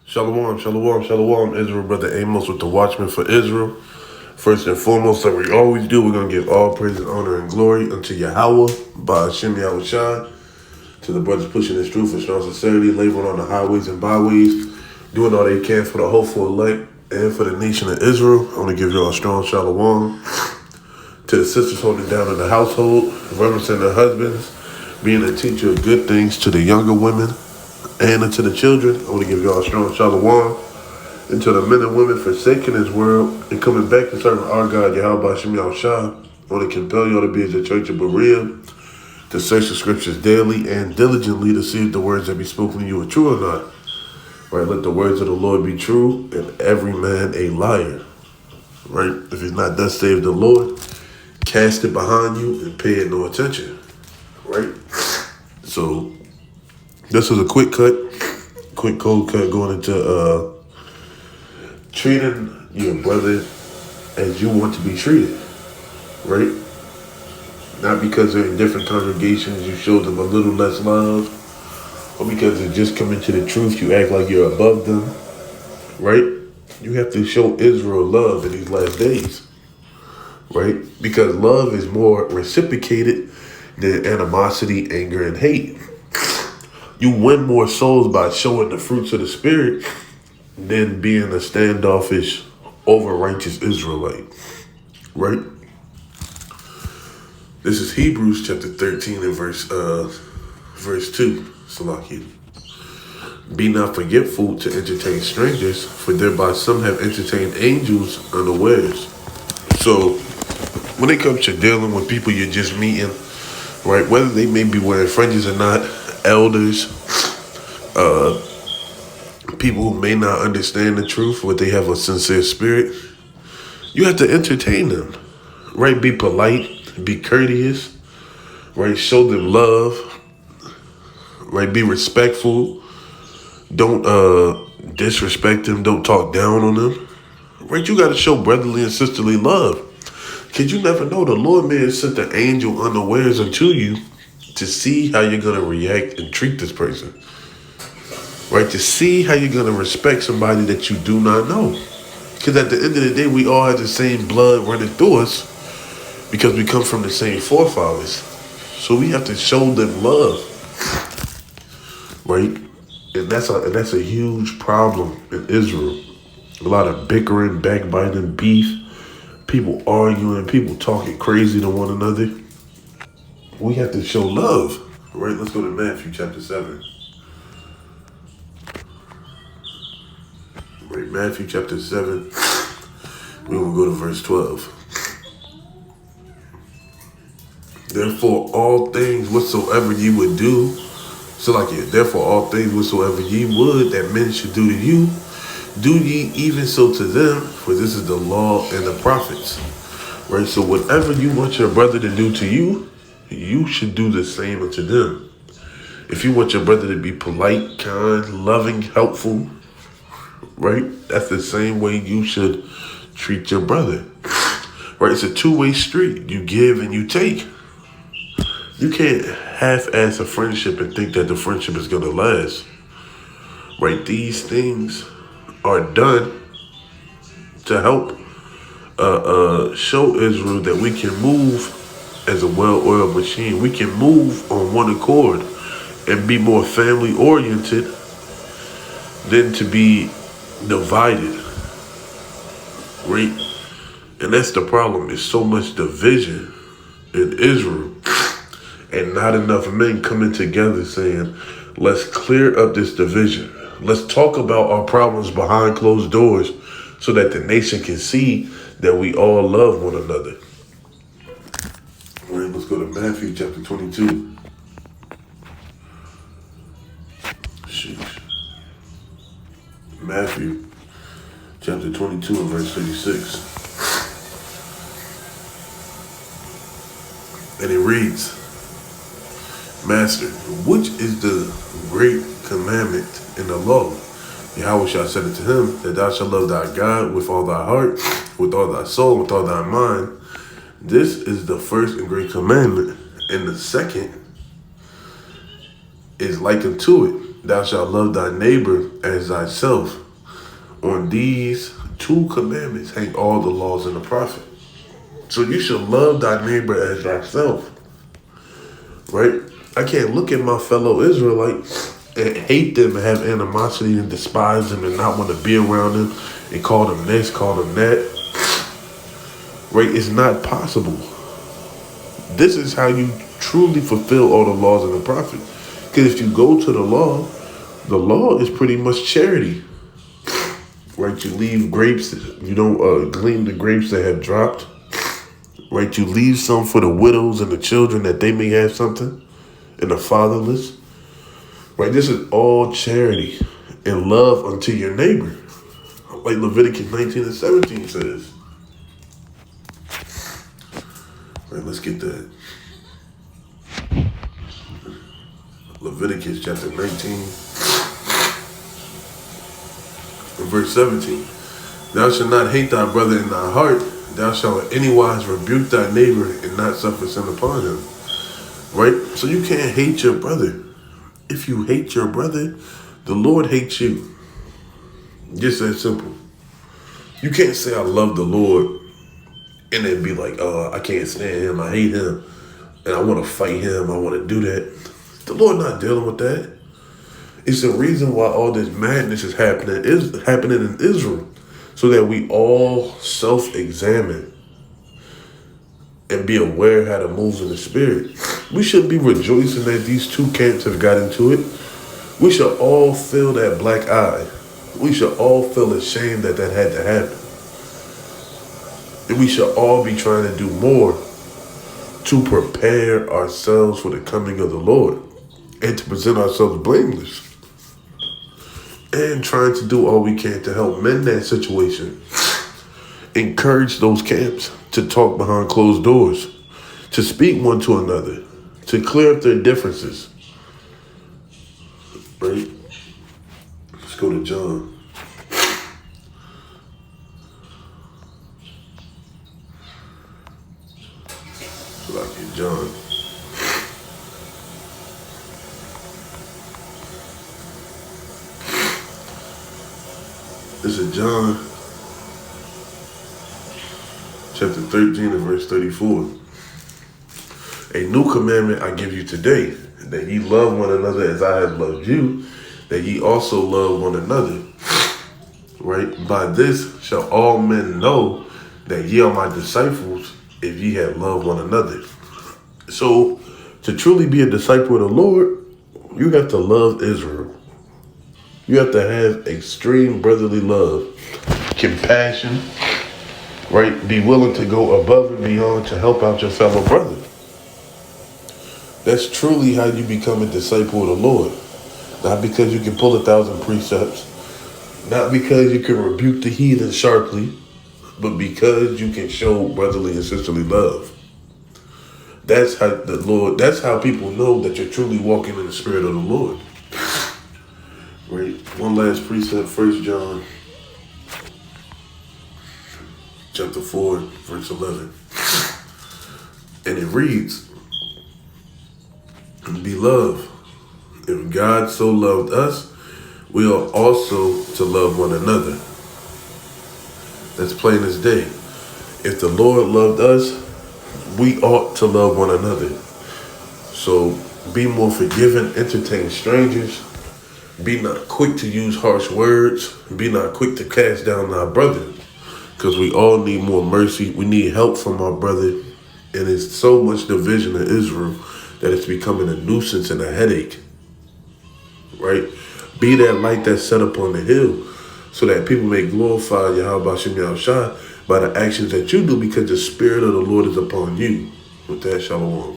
Shalom, shalom, shalom, Israel, Brother Amos with the Watchman for Israel. First and foremost, like we always do, we're going to give all praise and honor and glory unto Yahweh, by Hashem Yahushua, to the brothers pushing this truth for strong sincerity, laboring on the highways and byways, doing all they can for the hopeful elect and for the nation of Israel. I want to give you all a strong shalom. To the sisters holding down in the household, reverencing their husbands, being a teacher of good things to the younger women, and unto the children. I want to give y'all a strong shalom. And to the men and women forsaking this world and coming back to serve our God, Yahweh Hashem Yahushua. I want to compel y'all to be as a church of Berea, to search the scriptures daily and diligently to see if the words that be spoken to you are true or not. Right? Let the words of the Lord be true and every man a liar. Right? If it's not thus save the Lord, cast it behind you and pay it no attention. Right? So this is a quick cold cut going into treating your brother as you want to be treated, right? Not because they're in different congregations you show them a little less love, or because they're just coming to the truth you act like you're above them, right? You have to show Israel love in these last days, right? Because love is more reciprocated than animosity, anger, and hate. You win more souls by showing the fruits of the Spirit than being a standoffish, over-righteous Israelite, right? This is Hebrews chapter 13 and verse 2, Salaki. Be not forgetful to entertain strangers, for thereby some have entertained angels unawares. So, when it comes to dealing with people you're just meeting, right, whether they may be wearing fringes or not, elders, people who may not understand the truth, but they have a sincere spirit, you have to entertain them, right? Be polite, be courteous, right? Show them love, right? Be respectful. Don't disrespect them. Don't talk down on them, right? You got to show brotherly and sisterly love, because you never know. The Lord may have sent an angel unawares unto you to see how you're going to react and treat this person. Right, to see how you're going to respect somebody that you do not know. Because at the end of the day, we all have the same blood running through us because we come from the same forefathers. So we have to show them love. Right? And that's a huge problem in Israel. A lot of bickering, backbiting, beef, people arguing, people talking crazy to one another. We have to show love. Right? Let's go to Matthew chapter 7. Right, Matthew chapter 7, we're going to go to verse 12. Therefore, all things whatsoever ye would do, therefore all things whatsoever ye would that men should do to you, do ye even so to them, for this is the law and the prophets. Right, so whatever you want your brother to do to you, you should do the same unto them. If you want your brother to be polite, kind, loving, helpful, right? That's the same way you should treat your brother. Right? It's a two-way street. You give and you take. You can't half-ass a friendship and think that the friendship is going to last. Right? These things are done to help show Israel that we can move as a well-oiled machine. We can move on one accord and be more family-oriented than to be divided, right? And that's the problem. There's so much division in Israel and not enough men coming together saying, let's clear up this division. Let's talk about our problems behind closed doors so that the nation can see that we all love one another. All right, let's go to Matthew chapter 22. Sheesh. Matthew chapter 22 and verse 36. And it reads, Master, which is the great commandment in the law? Yahweh shall said unto him, that thou shalt love thy God with all thy heart, with all thy soul, with all thy mind. This is the first and great commandment. And the second is like unto it. thou shalt love thy neighbor as thyself. On these two commandments hang all the laws and the prophets. So you should love thy neighbor as thyself, right? I can't look at my fellow Israelites and hate them and have animosity and despise them and not want to be around them and call them this, call them that, right? It's not possible. This is how you truly fulfill all the laws and the prophets. Because if you go to the law is pretty much charity, right? You leave grapes, you don't glean the grapes that have dropped. Right, you leave some for the widows and the children that they may have something, and the fatherless. Right, this is all charity and love unto your neighbor, like Leviticus 19 and 17 says. Right, let's get that. Leviticus chapter 19 and verse 17. Thou shalt not hate thy brother in thy heart. Thou shalt in any wise rebuke thy neighbor and not suffer sin upon him. Right? So you can't hate your brother. If you hate your brother, the Lord hates you. Just that simple. You can't say I love the Lord and then be like, oh, I can't stand him, I hate him, and I want to fight him, I want to do that. The Lord not dealing with that. It's the reason why all this madness is happening in Israel. So that we all self-examine and be aware how to move in the spirit. We should be rejoicing that these two camps have got into it. We should all feel that black eye. We should all feel ashamed that had to happen. And we should all be trying to do more to prepare ourselves for the coming of the Lord and to present ourselves blameless. And trying to do all we can to help mend that situation. Encourage those camps to talk behind closed doors, to speak one to another, to clear up their differences. Right? Let's go to John. John. This is John chapter 13 and verse 34. A new commandment I give you today, that ye love one another as I have loved you, that ye also love one another. Right? By this shall all men know that ye are my disciples, if ye have loved one another. So, to truly be a disciple of the Lord, you have to love Israel. You have to have extreme brotherly love, compassion, right? Be willing to go above and beyond to help out your fellow brother. That's truly how you become a disciple of the Lord. Not because you can pull 1,000 precepts, not because you can rebuke the heathen sharply, but because you can show brotherly and sisterly love. That's how people know that you're truly walking in the spirit of the Lord. Right? One last precept, 1 John chapter 4, verse 11. And it reads, Beloved, if God so loved us, we are also to love one another. That's plain as day. If the Lord loved us, we ought to love one another. So be more forgiving, entertain strangers. Be not quick to use harsh words. Be not quick to cast down our brother. Because we all need more mercy. We need help from our brother. And there's so much division in Israel that it's becoming a nuisance and a headache. Right? Be that light that's set up on the hill so that people may glorify Yahweh Hashem Yahushua by the actions that you do, because the Spirit of the Lord is upon you. With that, shalom.